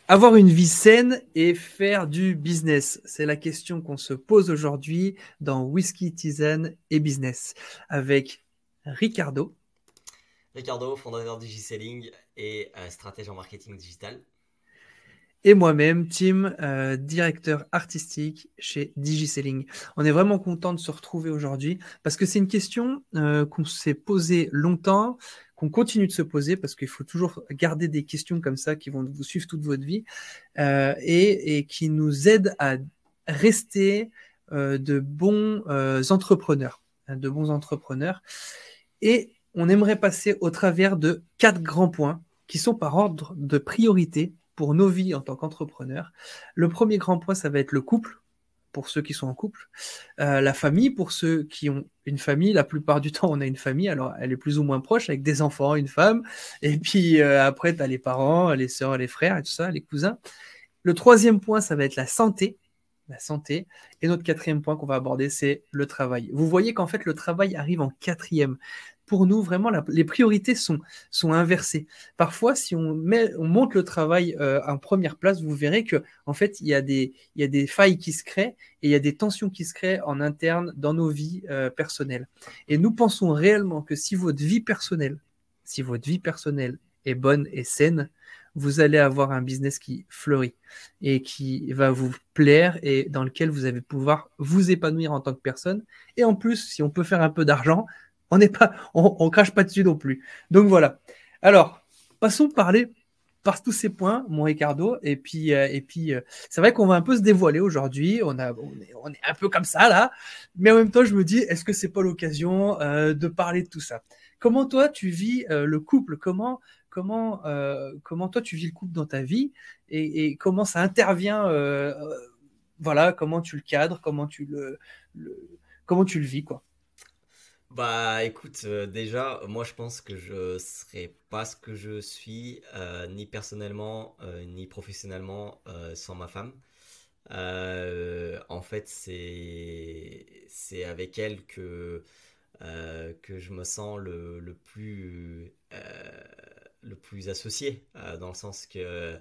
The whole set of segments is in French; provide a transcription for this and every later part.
Avoir une vie saine et faire du business, c'est la question qu'on se pose aujourd'hui dans Whisky, Tisane et Business avec Ricardo Ricardo, fondateur DigiSelling et stratège en marketing digital. et moi-même, Tim, directeur artistique chez DigiSelling. On est vraiment content de se retrouver aujourd'hui parce que c'est une question qu'on s'est posée longtemps, qu'on continue de se poser parce qu'il faut toujours garder des questions comme ça qui vont vous suivre toute votre vie et qui nous aident à rester de bons entrepreneurs, de bons entrepreneurs. Et on aimerait passer au travers de 4 grands points qui sont par ordre de priorité pour nos vies en tant qu'entrepreneurs. Le premier grand point, ça va être le couple, pour ceux qui sont en couple, la famille, pour ceux qui ont une famille. La plupart du temps, on a une famille, alors elle est plus ou moins proche, avec des enfants, une femme, et puis après, tu as les parents, les sœurs, les frères, et tout ça, les cousins. Le troisième point, ça va être la santé. La santé. Et notre quatrième point qu'on va aborder, c'est le travail. Vous voyez qu'en fait, le travail arrive en quatrième. Pour nous, vraiment, les priorités sont inversées. Parfois, si on monte le travail en première place, vous verrez que en fait, il y a des failles qui se créent et il y a des tensions qui se créent en interne dans nos vies personnelles. Et nous pensons réellement que si votre vie personnelle est bonne et saine, vous allez avoir un business qui fleurit et qui va vous plaire et dans lequel vous allez pouvoir vous épanouir en tant que personne. Et en plus, si on peut faire un peu d'argent, on crache pas dessus non plus. Donc voilà. Alors, passons parler par tous ces points, mon Ricardo. Et puis, c'est vrai qu'on va un peu se dévoiler aujourd'hui. On est un peu comme ça là, mais en même temps, je me dis, est-ce que c'est pas l'occasion de parler de tout ça? Comment toi tu vis le couple? Comment toi tu vis le couple dans ta vie et comment ça intervient voilà, comment tu le cadres, le comment tu le vis quoi. Bah écoute, déjà, moi je pense que je serais pas ce que je suis, ni personnellement, ni professionnellement, sans ma femme. En fait, c'est avec elle que je me sens le plus associé, dans le sens que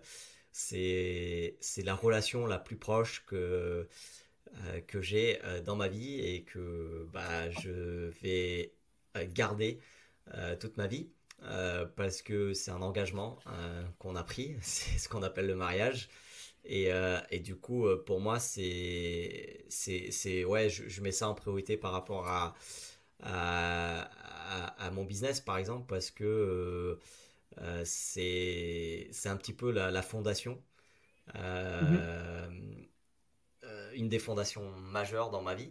c'est la relation la plus proche que j'ai dans ma vie et que bah, je vais garder toute ma vie. Parce que c'est un engagement qu'on a pris, c'est ce qu'on appelle le mariage. Et du coup, pour moi, ouais, je mets ça en priorité par rapport à mon business, par exemple, parce que c'est un petit peu la fondation. Mhm. Euh, une des fondations majeures dans ma vie.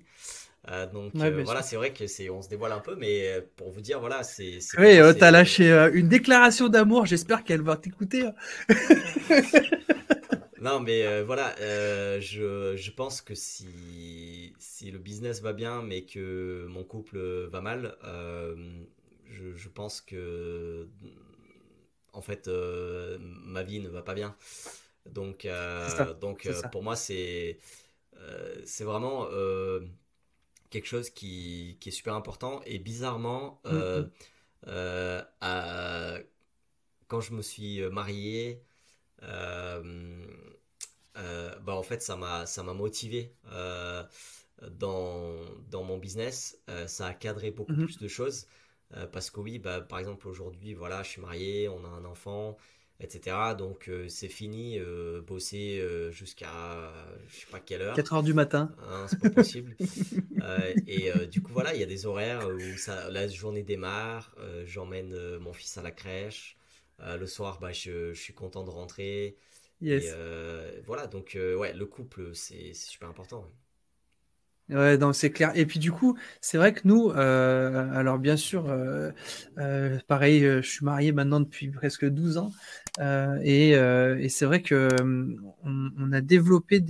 Donc Ouais, bien voilà, sûr. c'est vrai que on se dévoile un peu, mais pour vous dire, voilà, c'est pour Oui, moi, t'as c'est lâché une déclaration d'amour. J'espère qu'elle va t'écouter, hein. non, mais voilà, je pense que si le business va bien, mais que mon couple va mal, je pense que en fait, ma vie ne va pas bien. Donc, C'est ça, c'est ça. pour moi, c'est vraiment quelque chose qui est super important. Et bizarrement, Mhm. euh, à- quand je me suis marié, euh, bah en fait, ça m'a motivé dans mon business. Ça a cadré beaucoup Mhm. plus de choses. Parce que oui, bah, par exemple, aujourd'hui, voilà, je suis marié, on a un enfant, etc. Donc, c'est fini, bosser jusqu'à je sais pas quelle heure. 4 heures du matin. Hein, c'est pas possible. Du coup, voilà, il y a des horaires où la journée démarre, j'emmène mon fils à la crèche. Le soir, bah, je suis content de rentrer. Et Yes. voilà, donc ouais, le couple, c'est super important. Ouais, non, c'est clair. Et puis du coup, c'est vrai que nous, alors bien sûr, pareil, je suis marié maintenant depuis presque 12 ans, et c'est vrai que on a développé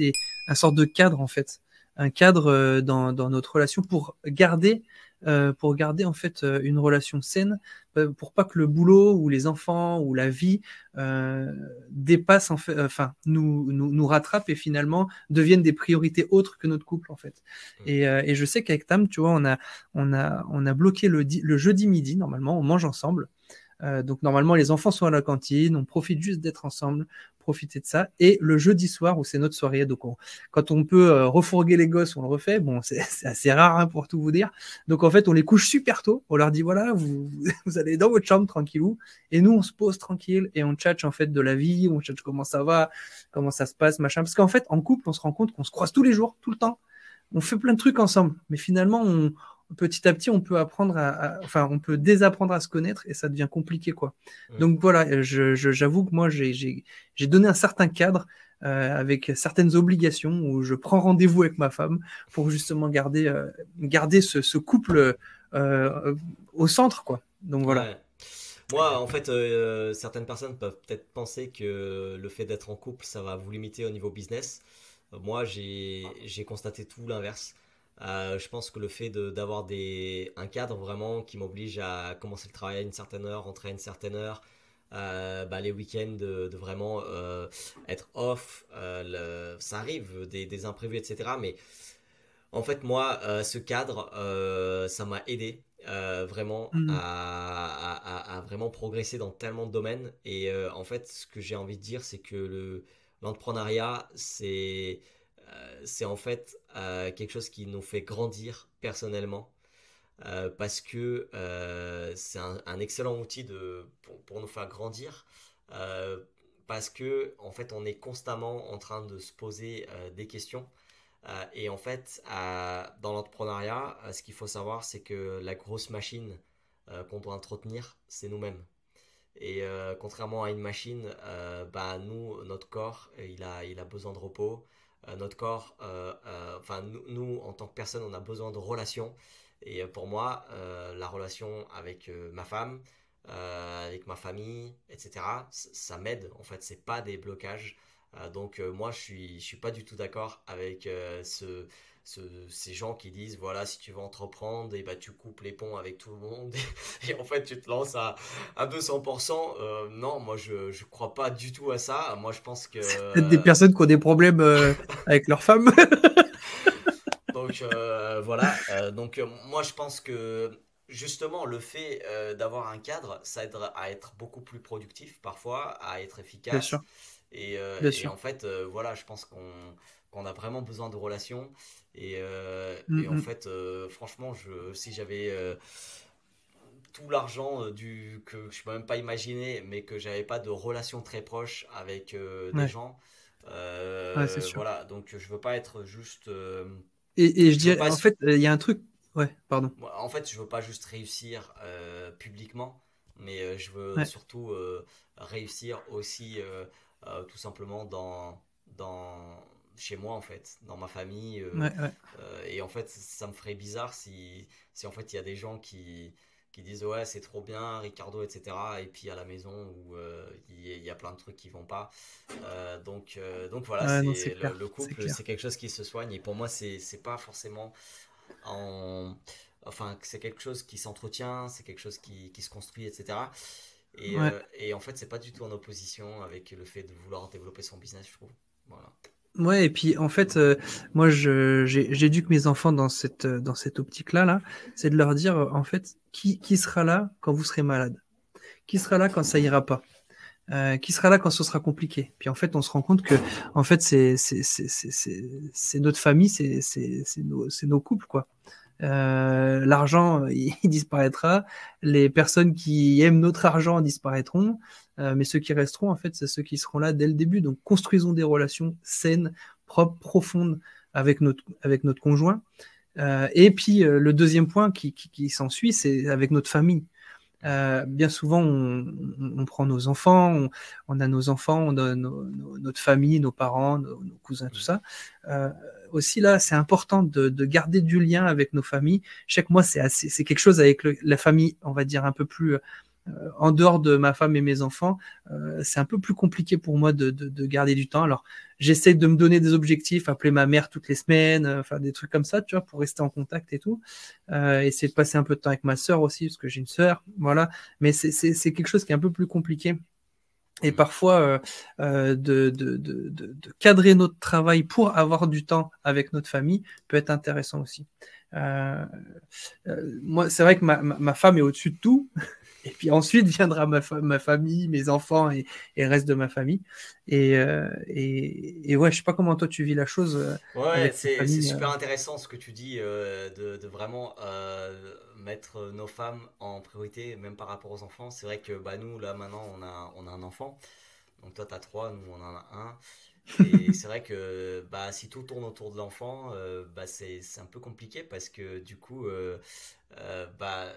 un sort de cadre en fait, un cadre dans notre relation pour garder en fait une relation saine, pour pas que le boulot ou les enfants ou la vie euh, dépassent en fait, enfin nous rattrapent et finalement deviennent des priorités autres que notre couple en fait. Mm. Et je sais qu'avec Tam, tu vois, on a bloqué le jeudi midi, normalement, on mange ensemble. Donc normalement, les enfants sont à la cantine, on profite juste d'être ensemble, profiter de ça. Et le jeudi soir, où c'est notre soirée, donc quand on peut refourguer les gosses, on le refait. Bon, c'est assez rare hein, pour tout vous dire. Donc en fait, on les couche super tôt. On leur dit voilà, vous allez dans votre chambre tranquillou. Et nous, on se pose tranquille et on tchatche en fait de la vie, on tchatche comment ça va, comment ça se passe, machin. Parce qu'en fait, en couple, on se rend compte qu'on se croise tous les jours, tout le temps. On fait plein de trucs ensemble. Mais finalement, petit à petit, on peut enfin, on peut désapprendre à se connaître et ça devient compliqué, quoi. Donc voilà, j'avoue que moi, j'ai donné un certain cadre avec certaines obligations où je prends rendez-vous avec ma femme pour justement garder ce couple au centre, quoi. Donc voilà. Ouais. Moi, en fait, certaines personnes peuvent peut-être penser que le fait d'être en couple, ça va vous limiter au niveau business. Moi, j'ai constaté tout l'inverse. Je pense que le fait d'avoir un cadre vraiment qui m'oblige à commencer le travail à une certaine heure, rentrer à une certaine heure, les week-ends de vraiment être off, ça arrive, des imprévus, etc. Mais en fait, moi, ce cadre, ça m'a aidé vraiment à vraiment progresser dans tellement de domaines. Et en fait, ce que j'ai envie de dire, c'est que l'entrepreneuriat, c'est en fait quelque chose qui nous fait grandir personnellement. Parce que c'est un excellent outil pour nous faire grandir. euh, Parce que en fait, on est constamment en train de se poser des questions. Et en fait, dans l'entrepreneuriat, ce qu'il faut savoir, c'est que la grosse machine qu'on doit entretenir, c'est nous-mêmes. Et contrairement à une machine, nous, notre corps, il a besoin de repos. Notre corps, enfin nous, en tant que personne, on a besoin de relations. Et pour moi, la relation avec ma femme, avec ma famille, etc., ça m'aide. En fait, c'est pas des blocages. Donc moi, je suis pas du tout d'accord avec ces gens qui disent voilà, si tu veux entreprendre, et bah, tu coupes les ponts avec tout le monde et en fait tu te lances à 200%. Non, moi je crois pas du tout à ça. Moi je pense que Peut-être des personnes qui ont des problèmes avec leur femme. donc voilà. Donc moi je pense que justement le fait d'avoir un cadre, ça aide à être beaucoup plus productif parfois, à être Bien sûr, efficace. bien Et sûr. en fait, voilà, je pense qu'on a vraiment besoin de relations. Et en Mm, fait, franchement, si j'avais tout l'argent que je peux même pas imaginer, mais que j'avais pas de relation très proche avec des ouais, gens, ouais, c'est sûr. voilà. Donc, je veux pas être juste, Et je je veux dirais, pas, en fait, il y a un truc. Ouais, pardon. en fait, je veux pas juste réussir publiquement, mais je veux Ouais, surtout réussir aussi tout simplement chez moi en fait, dans ma famille. ouais, ouais. Et en fait, ça me ferait bizarre si en fait il y a des gens qui disent ouais c'est trop bien Ricardo etc. Et puis à la maison où il y a plein de trucs qui vont pas. Donc voilà, Ouais, non, c'est c'est clair, le c'est couple, clair. c'est quelque chose qui se soigne et pour moi c'est pas forcément en... Enfin, c'est quelque chose qui s'entretient, c'est quelque chose qui se construit, etc. Ouais. Et en fait, c'est pas du tout en opposition avec le fait de vouloir développer son business, je trouve. Voilà. Ouais, et puis en fait, moi, j'éduque mes enfants dans cette optique-là, là, c'est de leur dire, en fait, qui sera là quand vous serez malade? Qui sera là quand ça ira pas? Qui sera là quand ce sera compliqué? Puis en fait, on se rend compte que, en fait, c'est notre famille, c'est nos couples, quoi. L'argent, il disparaîtra. Les personnes qui aiment notre argent disparaîtront. Mais ceux qui resteront, en fait, c'est ceux qui seront là dès le début. Donc, construisons des relations saines, propres, profondes avec notre conjoint. Et puis, le deuxième point qui s'ensuit, c'est avec notre famille. Bien souvent, on prend nos enfants, on a nos enfants, on a notre famille, nos parents, nos cousins, tout Mm. ça. Euh, Aussi là, c'est important de garder du lien avec nos familles. Chaque mois, c'est quelque chose avec la famille, on va dire un peu plus en dehors de ma femme et mes enfants. C'est un peu plus compliqué pour moi de garder du temps. Alors, j'essaie de me donner des objectifs, appeler ma mère toutes les semaines, faire des trucs comme ça, tu vois, pour rester en contact et tout. Essayer de passer un peu de temps avec ma sœur aussi, parce que j'ai une sœur, voilà. Mais c'est quelque chose qui est un peu plus compliqué. Et Mm. parfois, de cadrer notre travail pour avoir du temps avec notre famille peut être intéressant aussi. Moi, c'est vrai que ma femme est au-dessus de tout. Et puis ensuite viendra ma famille, mes enfants et le reste de ma famille. Et ouais, je sais pas comment toi tu vis la chose Ouais, avec ta c'est famille. super intéressant ce que tu dis de vraiment mettre nos femmes en priorité, même par rapport aux enfants. C'est vrai que bah, nous, là, maintenant, on a un enfant. Donc toi, tu as trois, nous, on en a un. Et c'est vrai que bah, si tout tourne autour de l'enfant, bah, c'est un peu compliqué parce que du coup, bah,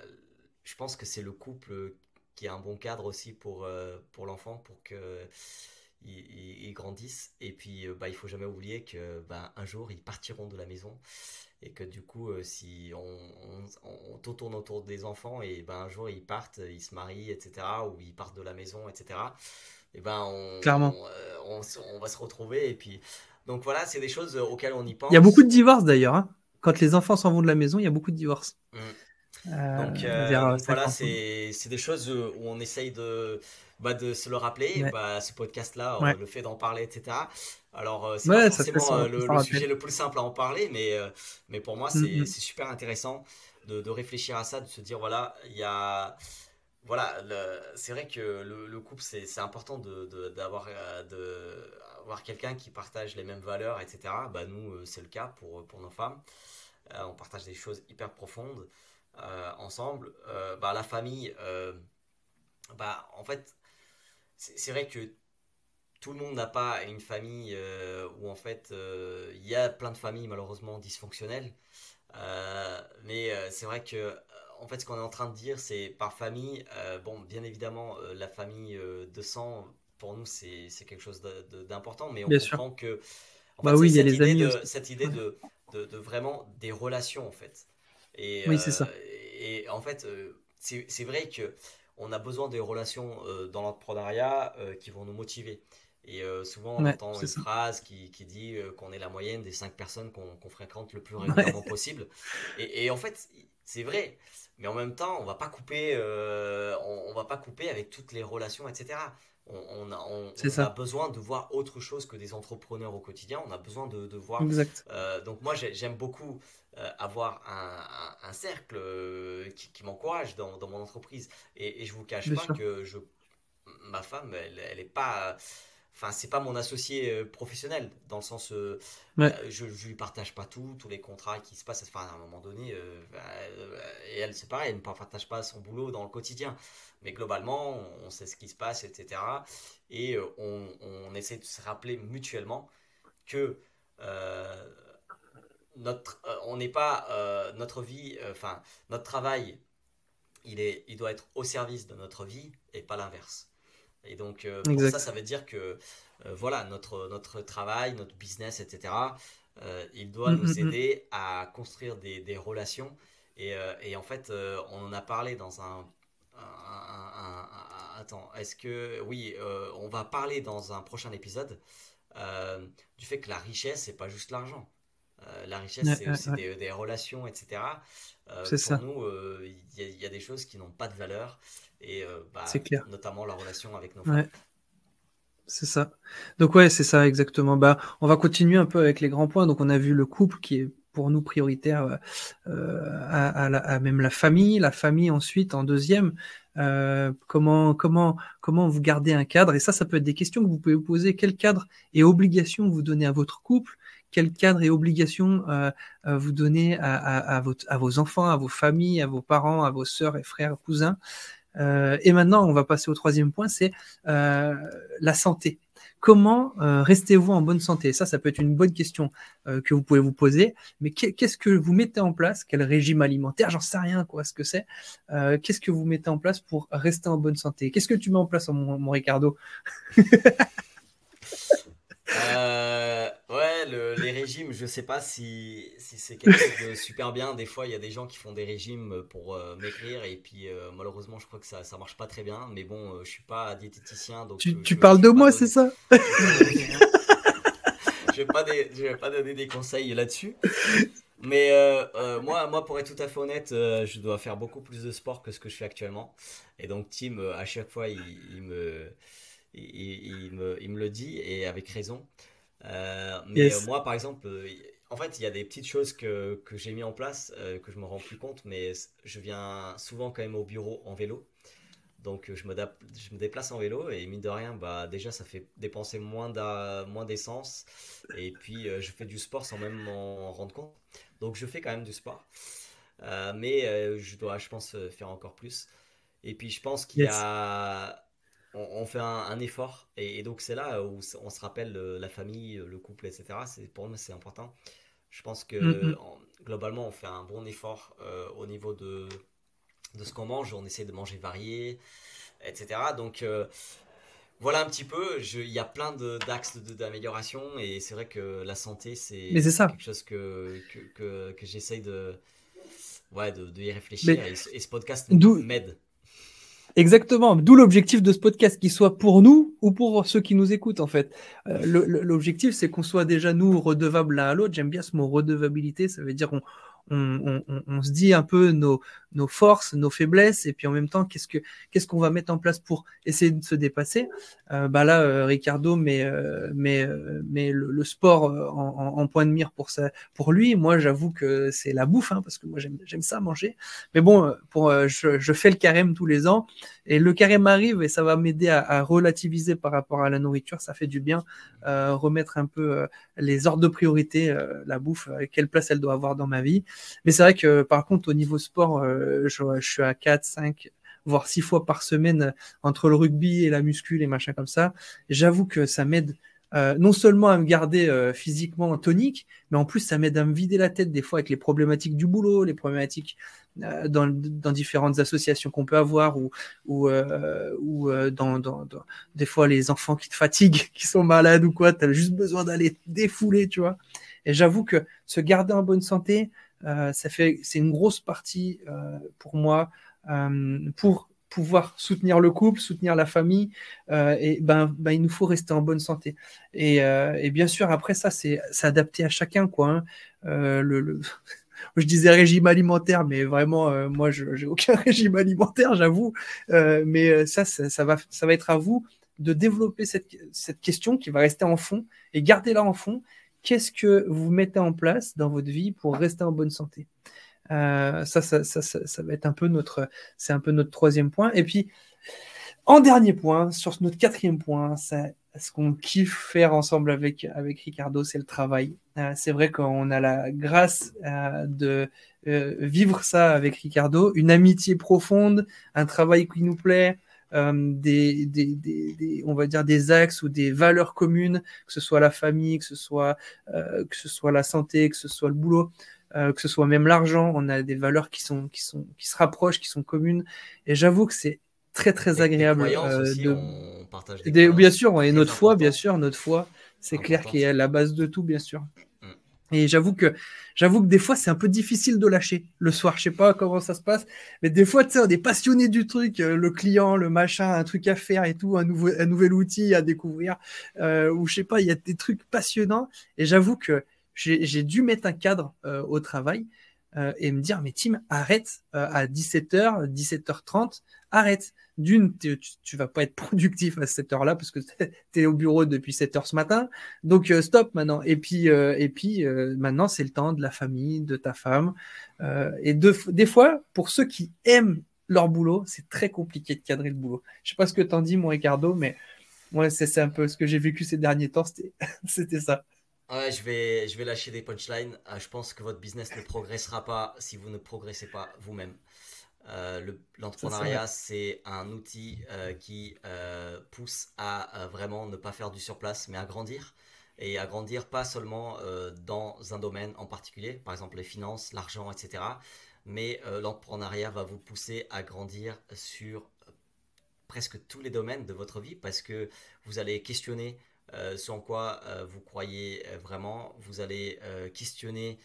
je pense que c'est le couple qui a un bon cadre aussi pour l'enfant, pour que ils grandissent. Et puis, bah, il faut jamais oublier que bah, un jour, ils partiront de la maison. Et que du coup, si tout tourne autour des enfants, et ben, un jour, ils partent, ils se marient, etc. Ou ils partent de la maison, etc. Et ben, Clairement. on va se retrouver. Et puis, donc voilà, c'est des choses auxquelles on y Il y a beaucoup pense. de divorces d'ailleurs, hein. Quand les enfants s'en vont de la maison, il y a beaucoup de divorces. Mm. Euh, Donc vers voilà, 50 ans. c'est des choses où on essaye de se le rappeler. Ouais, Bah, ce podcast-là, ouais, le fait d'en parler, etc. Alors, c'est pas ouais, ça fait forcément ça, ça le sujet rappelle. le plus simple à en parler, mais pour moi, Mm, mm. c'est super intéressant de réfléchir à ça, de se dire, voilà, il y a. Voilà, c'est vrai que le couple, c'est important avoir quelqu'un qui partage les mêmes valeurs, etc. Bah, nous, c'est le cas pour nos femmes. On partage des choses hyper profondes ensemble. Bah, la famille, bah, en fait, c'est vrai que tout le monde n'a pas une famille où en fait il y a plein de familles malheureusement dysfonctionnelles. Mais c'est vrai que en fait ce qu'on est en train de dire c'est par famille, bon bien évidemment la famille de sang pour nous c'est quelque chose d'important, mais on Bien sûr. comprend que en Bah fait c'est oui, il y a les amis aussi. cette idée Ouais. de vraiment des relations en fait. Et, Oui, c'est ça. en fait c'est vrai que on a besoin des relations dans l'entrepreneuriat qui vont nous motiver. Et souvent, on Ouais, entend c'est une ça. phrase qui dit qu'on est la moyenne des 5 personnes qu'on fréquente le plus Ouais, régulièrement possible. Et en fait, c'est vrai. Mais en même temps, on va pas couper avec toutes les relations, etc. c'est On a ça. besoin de voir autre chose que des entrepreneurs au quotidien. On a besoin de voir. Exact. Donc moi, j'aime beaucoup avoir un cercle qui m'encourage dans mon entreprise. Et je vous cache Bien pas sûr. que ma femme, elle est pas. Enfin, c'est pas mon associé professionnel, dans le sens. Ouais, Je lui partage pas tous les contrats qui se passent. Enfin, à un moment donné, et elle, c'est pareil, elle ne partage pas son boulot dans le quotidien. Mais globalement, on sait ce qui se passe, etc. Et on essaie de se rappeler mutuellement que euh, on n'est pas. Notre vie, enfin, notre travail, il doit être au service de notre vie et pas l'inverse. Et donc, pour ça, exact. ça veut dire que voilà, notre travail, notre business, etc., il doit Mm, nous mm, mm. aider à construire des relations. Et en fait, on en a parlé dans attends, est-ce que. Oui, on va parler dans un prochain épisode du fait que la richesse, c'est pas juste l'argent. La richesse, Ouais, c'est ouais, aussi ouais. des relations, etc. C'est Pour ça. nous, il y a des choses qui n'ont pas de valeur, et C'est bah, clair. notamment la relation avec nos femmes. Ouais. C'est ça. Donc ouais, c'est ça exactement. Bah, on va continuer un peu avec les grands points. Donc on a vu le couple qui est pour nous prioritaire à même la famille ensuite en deuxième. Comment vous gardez un cadre? Et ça peut être des questions que vous pouvez vous poser. Quel cadre et obligation vous donnez à votre couple? Quel cadre et obligation vous donnez à vos enfants, à vos familles, à vos parents, à vos sœurs et frères, cousins? Et maintenant, on va passer au troisième point, c'est euh, la santé. Comment restez-vous en bonne santé? Ça peut être une bonne question que vous pouvez vous poser. Mais qu'est-ce que vous mettez en place? Quel régime alimentaire? J'en sais rien, quoi, ce que c'est. Qu'est-ce que vous mettez en place pour rester en bonne santé? Qu'est-ce que tu mets en place, mon Ricardo? Ouais, les régimes, je sais pas si c'est quelque chose de super bien. Des fois, il y a des gens qui font des régimes pour maigrir, et puis malheureusement, je crois que ça marche pas très bien. Mais bon, je suis pas diététicien, donc Tu parles de moi, c'est ça? je vais pas donner, je vais pas donner des conseils là-dessus. Mais moi, pour être tout à fait honnête, je dois faire beaucoup plus de sport que ce que je fais actuellement. Et donc, Tim, à chaque fois, il me le dit, et avec raison. Mais Yes. moi, par exemple, en fait, il y a des petites choses que j'ai mis en place, que je me rends plus compte, mais je viens souvent quand même au bureau en vélo. Donc je me déplace en vélo et mine de rien, bah, déjà ça fait dépenser moins d'essence. Et puis je fais du sport sans même m'en rendre compte. Donc je fais quand même du sport. Mais je dois, je pense, faire encore plus. Et puis je pense qu'il y Yes. a... On fait un effort. Et donc c'est là où on se rappelle la famille, le couple, etc. Pour nous, c'est important. Je pense Mm, que mm. globalement, on fait un bon effort au niveau de ce qu'on mange. On essaie de manger varié, etc. Donc voilà un petit peu. Il y a plein d'axes d'amélioration et c'est vrai que la santé, Mais c'est c'est ça. quelque chose que j'essaye ouais, de y Mais réfléchir et ce podcast d'où, m'aide. exactement, d'où l'objectif de ce podcast, qu'il soit pour nous ou pour ceux qui nous écoutent, en fait. L'objectif, c'est qu'on soit déjà, nous, redevables l'un à l'autre. J'aime bien ce mot redevabilité, ça veut dire on se dit un peu nos forces, nos faiblesses, et puis en même temps, qu'est-ce qu'on va mettre en place pour essayer de se dépasser. Bah là, Ricardo met le sport en point de mire pour lui. Moi, j'avoue que c'est la bouffe, hein, parce que moi, j'aime ça manger. Mais bon, je fais le carême tous les ans. Et le carême arrive et ça va m'aider à relativiser par rapport à la nourriture. Ça fait du bien, remettre un peu les ordres de priorité, la bouffe, quelle place elle doit avoir dans ma vie. Mais c'est vrai que par contre, au niveau sport, je suis à 4, 5, voire 6 fois par semaine entre le rugby et la muscu, les machins comme ça. J'avoue que ça m'aide non seulement à me garder physiquement tonique, mais en plus ça m'aide à me vider la tête des fois avec les problématiques du boulot, les problématiques dans différentes associations qu'on peut avoir ou des fois les enfants qui te fatiguent, qui sont malades ou quoi, tu as juste besoin d'aller défouler, tu vois. Et j'avoue que se garder en bonne santé, c'est une grosse partie pour moi pour pouvoir soutenir le couple, soutenir la famille, il nous faut rester en bonne santé. Et bien sûr, après ça, c'est adapté à chacun, quoi. Hein. Je disais régime alimentaire, mais vraiment, moi, je n'ai aucun régime alimentaire, j'avoue. Mais ça va être à vous de développer cette question qui va rester en fond et gardez-la en fond. Qu'est-ce que vous mettez en place dans votre vie pour rester en bonne santé? Ça va être c'est un peu notre troisième point. Et puis, en dernier point, sur notre quatrième point, c'est ce qu'on kiffe faire ensemble avec Ricardo, c'est le travail. C'est vrai qu'on a la grâce de vivre ça avec Ricardo, une amitié profonde, un travail qui nous plaît, on va dire des axes ou des valeurs communes, que ce soit la famille, que ce soit la santé, que ce soit le boulot. Que ce soit même l'argent, on a des valeurs qui se rapprochent, qui sont communes. Et j'avoue que c'est très très Des agréable croyances aussi, on partage des bien croyances sûr, et très notre foi, bien importantes, sûr, notre foi, c'est clair qui est importantes. la base de tout, bien sûr. Mm. Et j'avoue que des fois, c'est un peu difficile de lâcher le soir. Je sais pas comment ça se passe, mais des fois, tu sais, on est passionné du truc, le client, le machin, un truc à faire et tout, un nouvel outil à découvrir, ou je sais pas, il y a des trucs passionnants. Et j'avoue que j'ai dû mettre un cadre au travail et me dire, mais Tim, arrête à 17h, 17h30, arrête. Tu vas pas être productif à cette heure-là parce que tu es au bureau depuis 7 heures ce matin. Donc, stop maintenant. Et puis maintenant, c'est le temps de la famille, de ta femme. Des fois, pour ceux qui aiment leur boulot, c'est très compliqué de cadrer le boulot. Je sais pas ce que t'en dis, mon Ricardo, mais moi, c'est un peu ce que j'ai vécu ces derniers temps. C'était ça. Ouais, je vais lâcher des punchlines. Je pense que votre business ne progressera pas si vous ne progressez pas vous-même. Ça, c'est vrai. L'entrepreneuriat, c'est un outil qui pousse à vraiment ne pas faire du surplace, mais à grandir. Et à grandir pas seulement dans un domaine en particulier, par exemple les finances, l'argent, etc. Mais l'entrepreneuriat va vous pousser à grandir sur presque tous les domaines de votre vie parce que vous allez questionner ce en quoi vous croyez vraiment, vous allez questionner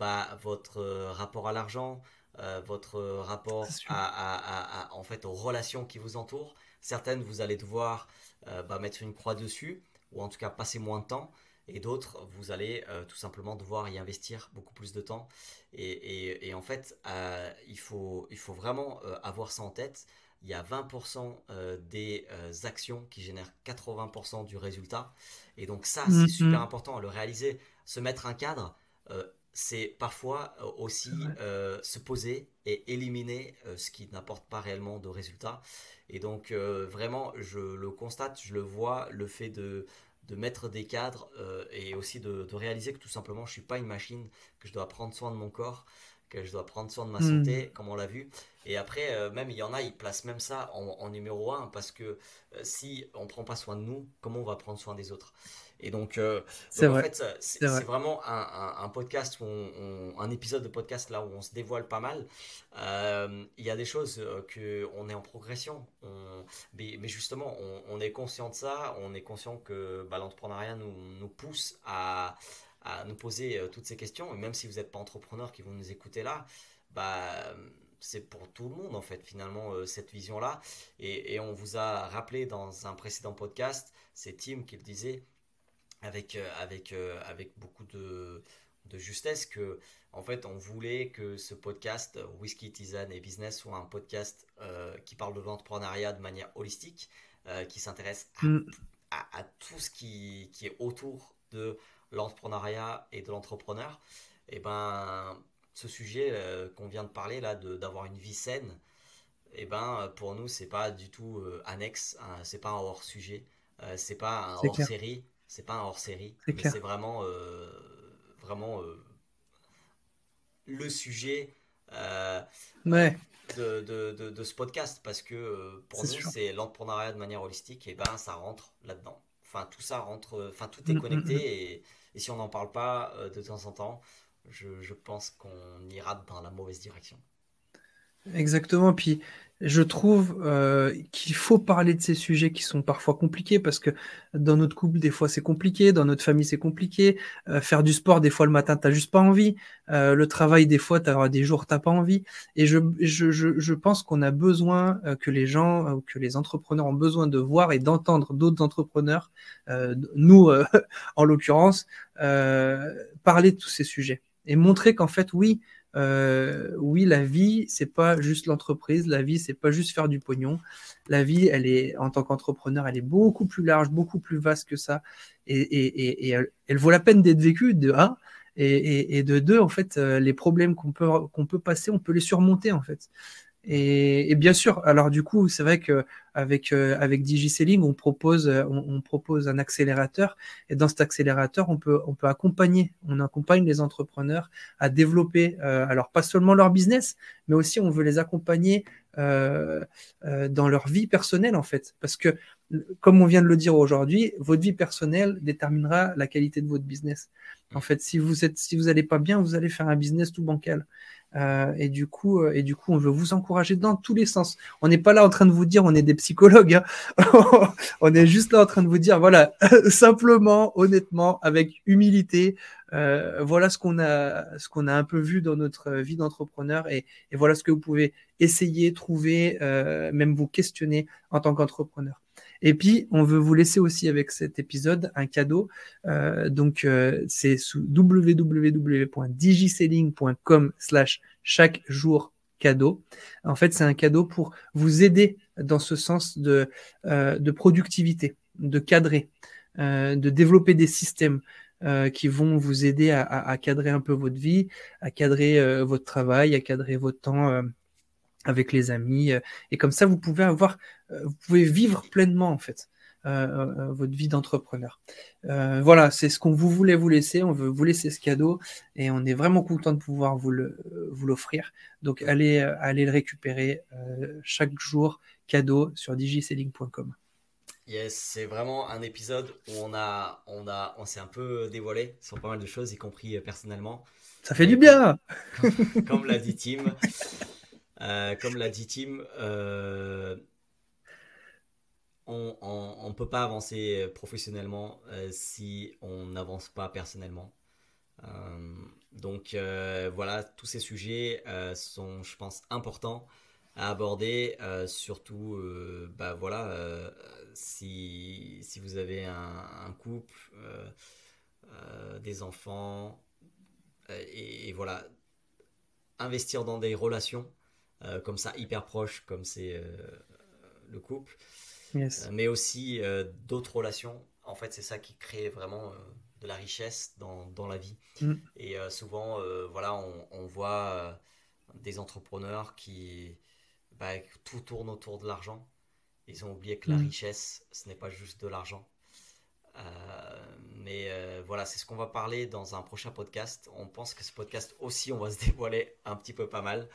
votre rapport à l'argent, votre C'est rapport sûr. en fait aux relations qui vous entourent. Certaines, vous allez devoir mettre une croix dessus ou en tout cas passer moins de temps. Et d'autres, vous allez tout simplement devoir y investir beaucoup plus de temps. Et en fait, il faut vraiment avoir ça en tête. Il y a 20% des actions qui génèrent 80% du résultat. Et donc ça, c'est super Mhm. important à le réaliser. Se mettre un cadre, c'est parfois c'est aussi vrai. se poser et éliminer ce qui n'apporte pas réellement de résultats. Et donc vraiment, je le constate, je le vois, le fait de mettre des cadres et aussi de réaliser que tout simplement, je suis pas une machine, que je dois prendre soin de mon corps, que je dois prendre soin de ma Hmm, santé, comme on l'a vu. Et après, même il y en a, ils placent même ça en numéro un parce que si on prend pas soin de nous, comment on va prendre soin des autres? Et c'est donc en vrai, fait, c'est c'est vrai. vraiment un podcast, un épisode de podcast là où on se dévoile pas mal. Il y a des choses que on est en progression, mais justement, on est conscient de ça, on est conscient que bah, l'entrepreneuriat nous pousse à nous poser toutes ces questions. Et même si vous n'êtes pas entrepreneur qui vont nous écouter là, bah, c'est pour tout le monde en fait finalement cette vision-là. Et on vous a rappelé dans un précédent podcast, c'est Tim qui le disait avec beaucoup de justesse que en fait on voulait que ce podcast Whisky, Tisane et Business soit un podcast qui parle de l'entrepreneuriat de manière holistique, qui s'intéresse Hmm, à tout ce qui est autour de l'entrepreneuriat et de l'entrepreneur. Et ben ce sujet qu'on vient de parler là d'avoir une vie saine, et ben pour nous c'est pas du tout annexe, hein, c'est pas un hors sujet, c'est pas un c'est hors clair, série, c'est pas un hors série, c'est mais c'est clair. vraiment le sujet euh, euh, Ouais, de ce podcast parce que pour c'est nous sûr. c'est l'entrepreneuriat de manière holistique, et ben ça rentre là-dedans. Enfin tout ça rentre, enfin tout est Hmm, hmm, hmm. connecté, et si on n'en parle pas de temps en temps, je pense qu'on ira dans la mauvaise direction. Exactement. Puis je trouve qu'il faut parler de ces sujets qui sont parfois compliqués parce que dans notre couple, des fois c'est compliqué, dans notre famille c'est compliqué. Faire du sport, des fois le matin, t'as juste pas envie. Le travail, des fois, t'as des jours, t'as pas envie. Et je pense qu'on a besoin que les gens, que les entrepreneurs ont besoin de voir et d'entendre d'autres entrepreneurs, nous en l'occurrence, parler de tous ces sujets et montrer qu'en fait, oui. Oui, la vie, c'est pas juste l'entreprise. La vie, c'est pas juste faire du pognon. La vie, elle est, en tant qu'entrepreneur, elle est beaucoup plus large, beaucoup plus vaste que ça. Et elle vaut la peine d'être vécue, de un. Et de deux, en fait, les problèmes qu'on peut passer, on peut les surmonter, en fait. Mm. Et bien sûr, alors du coup, c'est vrai que avec DigiSelling, on propose un accélérateur, et dans cet accélérateur, on peut accompagner, on accompagne les entrepreneurs à développer, alors pas seulement leur business, mais aussi on veut les accompagner euh, dans leur vie personnelle en fait, parce que comme on vient de le dire aujourd'hui, votre vie personnelle déterminera la qualité de votre business. En Mm. fait, si vous allez pas bien, vous allez faire un business tout bancal. Et du coup, on veut vous encourager dans tous les sens. On n'est pas là en train de vous dire, on est des psychologues, hein. On est juste là en train de vous dire, voilà, simplement, honnêtement, avec humilité, voilà ce qu'on a un peu vu dans notre vie d'entrepreneur, et voilà ce que vous pouvez essayer, trouver, même vous questionner en tant qu'entrepreneur. Et puis, on veut vous laisser aussi avec cet épisode un cadeau. C'est sous www.digiselling.com/chaque jour cadeau. En fait, c'est un cadeau pour vous aider dans ce sens de productivité, de cadrer, de développer des systèmes qui vont vous aider à cadrer un peu votre vie, à cadrer votre travail, à cadrer votre temps avec les amis. Et comme ça, vous pouvez vivre pleinement en fait votre vie d'entrepreneur. Voilà, c'est ce qu'on vous voulait vous laisser. On veut vous laisser ce cadeau et on est vraiment content de pouvoir vous l'offrir. Donc Mm. allez le récupérer chaque jour cadeau sur digiselling.com. Yes, c'est vraiment un épisode où on s'est un peu dévoilé sur pas mal de choses, y compris personnellement. Ça fait du Mais comme, bien. comme, comme l'a dit Tim, comme l'a dit Tim, on peut pas avancer professionnellement si on n'avance pas personnellement. Voilà, tous ces sujets sont, je pense, importants à aborder, surtout bah, voilà, si vous avez un couple, des enfants, et voilà, investir dans des relations comme ça, hyper proches, comme c'est le couple, Yes. mais aussi d'autres relations. en fait, c'est ça qui crée vraiment de la richesse dans la vie. Mm. Et souvent, voilà, on voit des entrepreneurs qui, bah, tout tourne autour de l'argent. Ils ont oublié que la Mm. richesse, ce n'est pas juste de l'argent. Mais voilà, c'est ce qu'on va parler dans un prochain podcast. On pense que ce podcast aussi, on va se dévoiler un petit peu pas mal.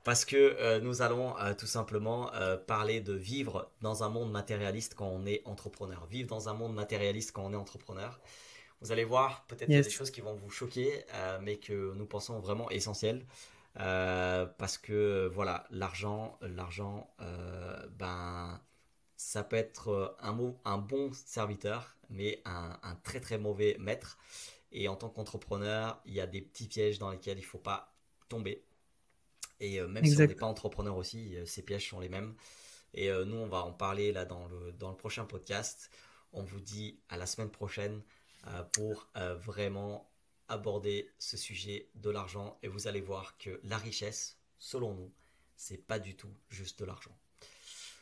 Parce que nous allons tout simplement parler de vivre dans un monde matérialiste quand on est entrepreneur. Vivre dans un monde matérialiste quand on est entrepreneur. Vous allez voir, peut-être il y a des Yes. choses qui vont vous choquer, mais que nous pensons vraiment essentielles. Parce que voilà, ben, ça peut être un bon serviteur, mais un très très mauvais maître. Et en tant qu'entrepreneur, il y a des petits pièges dans lesquels il ne faut pas tomber. Et même si on n'est Exact. pas entrepreneur aussi, ces pièges sont les mêmes. Et nous, on va en parler là dans le prochain podcast. On vous dit à la semaine prochaine pour vraiment aborder ce sujet de l'argent. Et vous allez voir que la richesse, selon nous, c'est pas du tout juste de l'argent.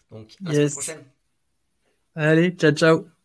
Donc, à la semaine Yes. prochaine. Allez, ciao, ciao.